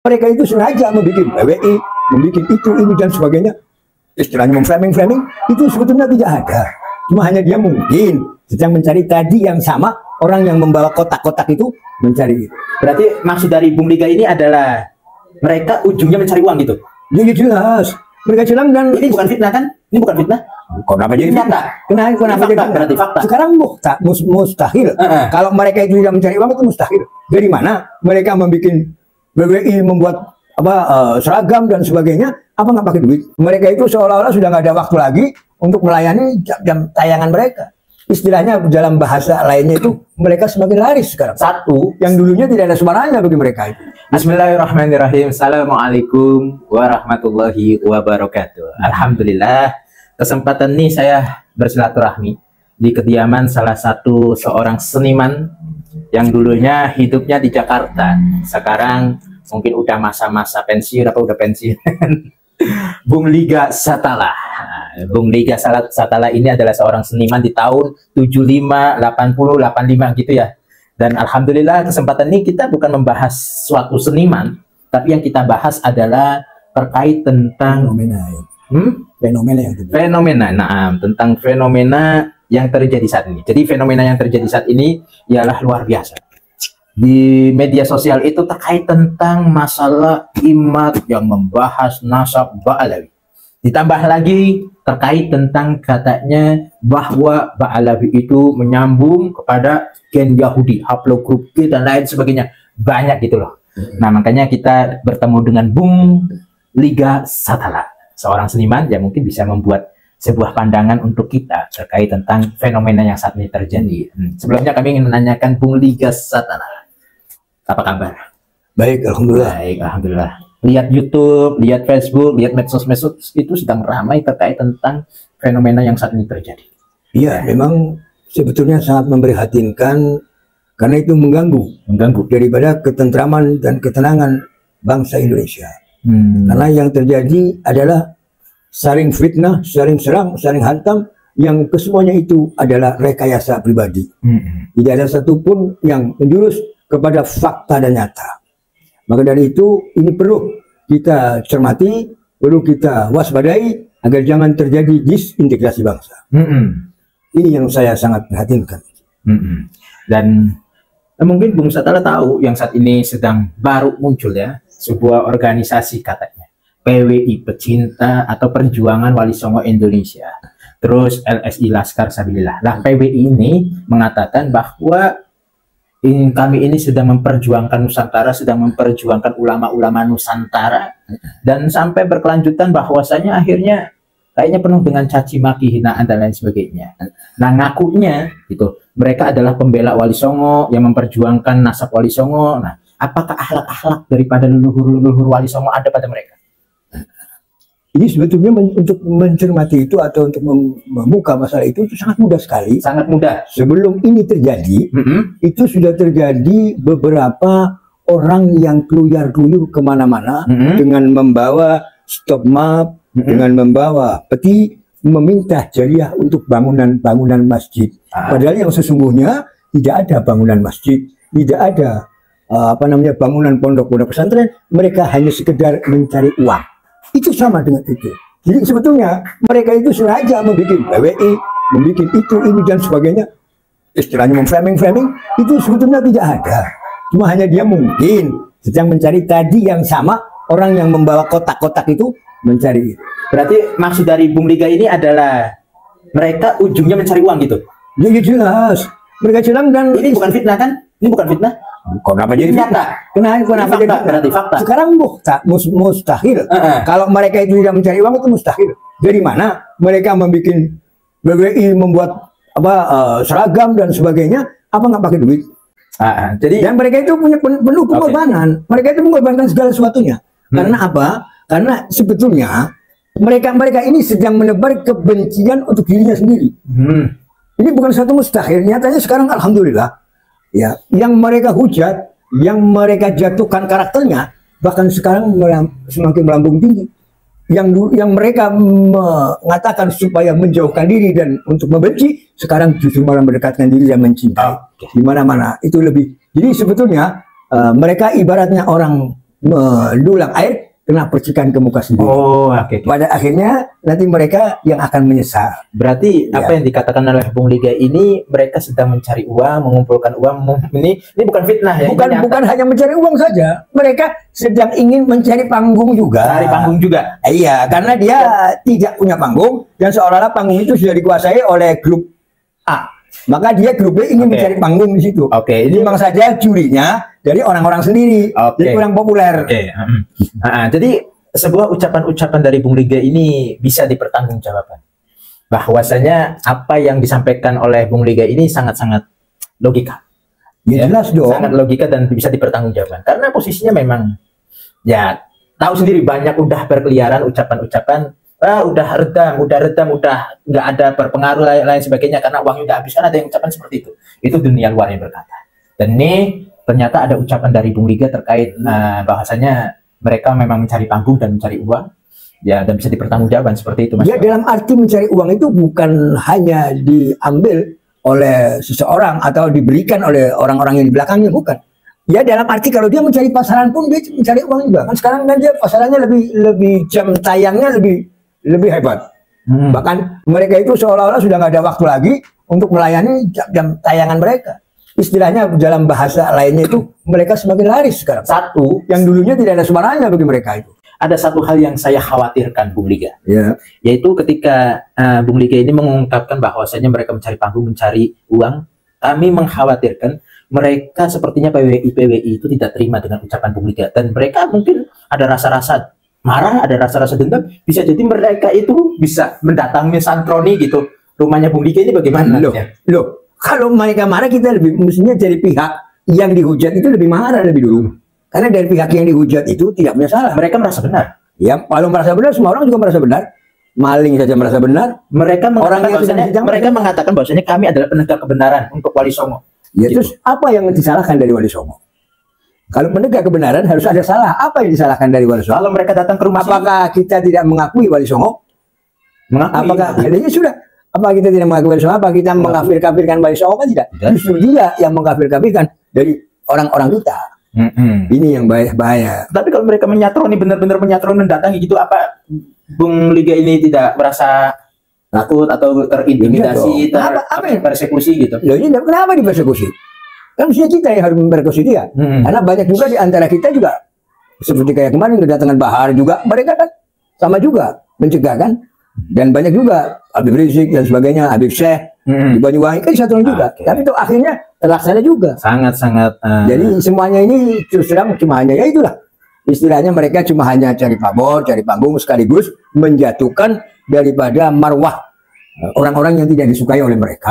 Mereka itu sengaja membuat PWI, membuat itu, ini dan sebagainya. Istilahnya memframing itu sebetulnya tidak ada. Cuma hanya dia mungkin sedang mencari tadi yang sama, orang yang membawa kotak-kotak itu mencari. Berarti maksud dari Bung Liga ini adalah mereka ujungnya mencari uang gitu? Jadi jelas. Mereka bilang dan ini bukan fitnah kan? Ini bukan fitnah? Kenapa jadi nyata? Kenapa jadi berarti fakta? Sekarang mustahil. Kalau mereka itu tidak mencari uang itu mustahil. Dari mana mereka membuat BWI, membuat seragam dan sebagainya? Apa nggak pakai duit? Mereka itu seolah-olah sudah nggak ada waktu lagi untuk melayani jam tayangan mereka. Istilahnya dalam bahasa lainnya itu mereka semakin laris sekarang. Satu, yang dulunya tidak ada suaranya bagi mereka itu. Bismillahirrahmanirrahim. Assalamualaikum warahmatullahi wabarakatuh. Alhamdulillah, kesempatan ini saya bersilaturahmi di kediaman salah satu seorang seniman yang dulunya hidupnya di Jakarta. Sekarang mungkin udah masa-masa pensiun apa udah pensiun. Bung Liga Satala. Bung Liga Satala ini adalah seorang seniman di tahun 75, 80, 85 gitu ya. Dan alhamdulillah kesempatan ini kita bukan membahas suatu seniman, tapi yang kita bahas adalah terkait tentang fenomena. Nah, tentang fenomena yang terjadi saat ini. Jadi fenomena yang terjadi saat ini ialah luar biasa. Di media sosial itu terkait tentang masalah Imad yang membahas nasab Ba'alawi. Ditambah lagi terkait tentang katanya bahwa Ba'alawi itu menyambung kepada gen Yahudi, haplogrup G dan lain sebagainya. Banyak gitu loh. Nah, makanya kita bertemu dengan Bung Liga Satala, seorang seniman yang mungkin bisa membuat sebuah pandangan untuk kita terkait tentang fenomena yang saat ini terjadi. Sebelumnya kami ingin menanyakan Bung Liga Satala, apa kabar? Baik, alhamdulillah. Baik, alhamdulillah. Lihat YouTube, lihat Facebook, lihat medsos itu sedang ramai terkait tentang fenomena yang saat ini terjadi. Iya, memang sebetulnya sangat memprihatinkan karena itu mengganggu daripada ketentraman dan ketenangan bangsa Indonesia. Karena yang terjadi adalah saling fitnah, saling serang, saling hantam, yang kesemuanya itu adalah rekayasa pribadi. Tidak ada satupun yang menjurus kepada fakta dan nyata. Maka dari itu ini perlu kita cermati, perlu kita waspadai agar jangan terjadi disintegrasi bangsa. Ini yang saya sangat perhatikan. Dan mungkin Bung Satala tahu yang saat ini sedang baru muncul ya, sebuah organisasi katanya PWI, Pecinta atau Perjuangan Wali Songo Indonesia. Terus LSI Laskar Sabilillah. Nah, PWI ini mengatakan bahwa kami ini sedang memperjuangkan Nusantara, sedang memperjuangkan ulama-ulama Nusantara, dan sampai berkelanjutan bahwasanya akhirnya kayaknya penuh dengan caci maki, hinaan dan lain sebagainya. Nah, ngakunya gitu, mereka adalah pembela Wali Songo yang memperjuangkan nasab Wali Songo. Nah, apakah akhlak-akhlak daripada leluhur-leluhur Wali Songo ada pada mereka? Ini sebetulnya untuk mencermati itu atau untuk membuka masalah itu sangat mudah sekali. Sangat mudah. Sebelum ini terjadi, itu sudah terjadi beberapa orang yang keluyar-keluyur kemana-mana dengan membawa stop map, dengan membawa peti, meminta jariah untuk bangunan masjid. Padahal yang sesungguhnya tidak ada bangunan masjid, tidak ada bangunan pondok-pondok pesantren. Mereka hanya sekedar mencari uang. Itu sama dengan itu. Jadi sebetulnya mereka itu sengaja membuat PWI, membuat itu, ini dan sebagainya. Istilahnya memframing itu sebetulnya tidak ada. Cuma hanya dia mungkin sedang mencari tadi yang sama, orang yang membawa kotak-kotak itu mencari. Berarti maksud dari Bung Liga ini adalah mereka ujungnya mencari uang gitu? Jadi jelas. Mereka bilang dan ini bukan fitnah kan? Ini bukan fitnah? Kenapa jadi nyata? Kenapa jadi berarti fakta? Sekarang mustahil. Kalau mereka itu tidak mencari uang itu mustahil. Dari mana mereka membuat BWI, membuat seragam dan sebagainya? Apa nggak pakai duit? Jadi dan mereka itu punya penuh pengorbanan. Mereka itu mengorbankan segala sesuatunya. Karena apa? Karena sebetulnya mereka ini sedang menebar kebencian untuk dirinya sendiri. Ini bukan satu mustahil. Nyatanya sekarang alhamdulillah. Ya, yang mereka hujat, yang mereka jatuhkan karakternya, bahkan sekarang semakin melambung tinggi. Yang mereka mengatakan supaya menjauhkan diri dan untuk membenci, sekarang justru malah mendekatkan diri dan mencintai. Di mana-mana itu lebih. Jadi sebetulnya mereka ibaratnya orang mendulang air kena percikan ke muka sendiri. Oh, oke. Pada akhirnya nanti mereka yang akan menyesal. Berarti apa yang dikatakan oleh Bung Liga ini, mereka sedang mencari uang, mengumpulkan uang. Ini bukan fitnah ya? Bukan hanya mencari uang saja, mereka sedang ingin mencari panggung juga. Cari panggung juga. Iya, karena dia tidak punya panggung dan seolah-olah panggung itu sudah dikuasai oleh grup A. Maka dia grup B ingin mencari panggung di situ. Oke. Ini memang saja jurinya dari orang-orang sendiri, jadi kurang populer. Jadi sebuah ucapan-ucapan dari Bung Liga ini bisa dipertanggungjawabkan. Bahwasanya apa yang disampaikan oleh Bung Liga ini sangat-sangat logika. Ya, jelas dong. Sangat logika dan bisa dipertanggungjawabkan. Karena posisinya memang, ya tahu sendiri banyak udah berkeliaran ucapan-ucapan. Udah redam, udah nggak ada berpengaruh lain sebagainya karena uangnya udah habis, kan ada yang ucapan seperti itu. Itu dunia luar yang berkata. Dan ini ternyata ada ucapan dari Bung Liga terkait bahwasanya mereka memang mencari panggung dan mencari uang, ya, dan bisa dipertanggungjawabkan seperti itu, Mas. Ya, dalam arti mencari uang itu bukan hanya diambil oleh seseorang atau diberikan oleh orang-orang yang di belakangnya, bukan. Ya, dalam arti kalau dia mencari pasaran pun dia mencari uang juga. Kan sekarang kan dia pasarannya lebih jam tayangnya lebih hebat. Bahkan mereka itu seolah-olah sudah nggak ada waktu lagi untuk melayani jam tayangan mereka. Istilahnya dalam bahasa lainnya itu mereka semakin laris sekarang. Satu, yang dulunya tidak ada suaranya bagi mereka itu. Ada satu hal yang saya khawatirkan, Bung Liga. Ya. Yaitu ketika Bung Liga ini mengungkapkan bahwasanya mereka mencari panggung, mencari uang, kami mengkhawatirkan mereka sepertinya PWI itu tidak terima dengan ucapan Bung Liga. Dan mereka mungkin ada rasa-rasa marah, ada rasa-rasa dendam, bisa jadi mereka itu bisa mendatangi Santroni gitu. Rumahnya Bung Liga ini bagaimana? Loh, kalau mereka marah kita mestinya dari pihak yang dihujat itu lebih marah lebih dulu. Karena dari pihak yang dihujat itu tidak punya salah. Mereka merasa benar. Ya, kalau merasa benar, semua orang juga merasa benar. Maling saja merasa benar. Mereka mengatakan bahwasanya kami adalah penegak kebenaran untuk Wali Songo. Ya, gitu. Terus apa yang disalahkan dari Wali Songo? Kalau penegak kebenaran harus ada salah. Apa yang disalahkan dari Wali Songo? Kalau mereka datang ke rumah, apakah kita tidak mengakui Wali Songo? Mengakui. Apakah ya sudah? Apa kita tidak mengakui Wali Songo? Apa kita mengkafir-kafirkan Wali Songo? Kan tidak. Justru dia yang mengkafir-kafirkan dari orang-orang kita. Ini yang bahaya. Tapi kalau mereka menyatroni, benar-benar menyatroni datangi gitu, apa Bung Liga ini tidak merasa takut atau terintimidasi, persekusi gitu? Loh, ini kenapa dipersekusi? Kan mestinya kita yang harus mempersekusi dia. Karena banyak juga di antara kita juga seperti kayak kemarin kedatangan Bahar juga, mereka kan sama juga mencegah kan. Dan banyak juga Habib Rizik dan sebagainya, Habib Syekh di Banyuwangi kan disatukan juga. Tapi itu akhirnya terlaksana juga. Sangat-sangat. Jadi semuanya ini terus terang cuma hanya ya itulah. Istilahnya mereka cuma hanya cari pamor, cari panggung sekaligus menjatuhkan daripada marwah orang-orang yang tidak disukai oleh mereka.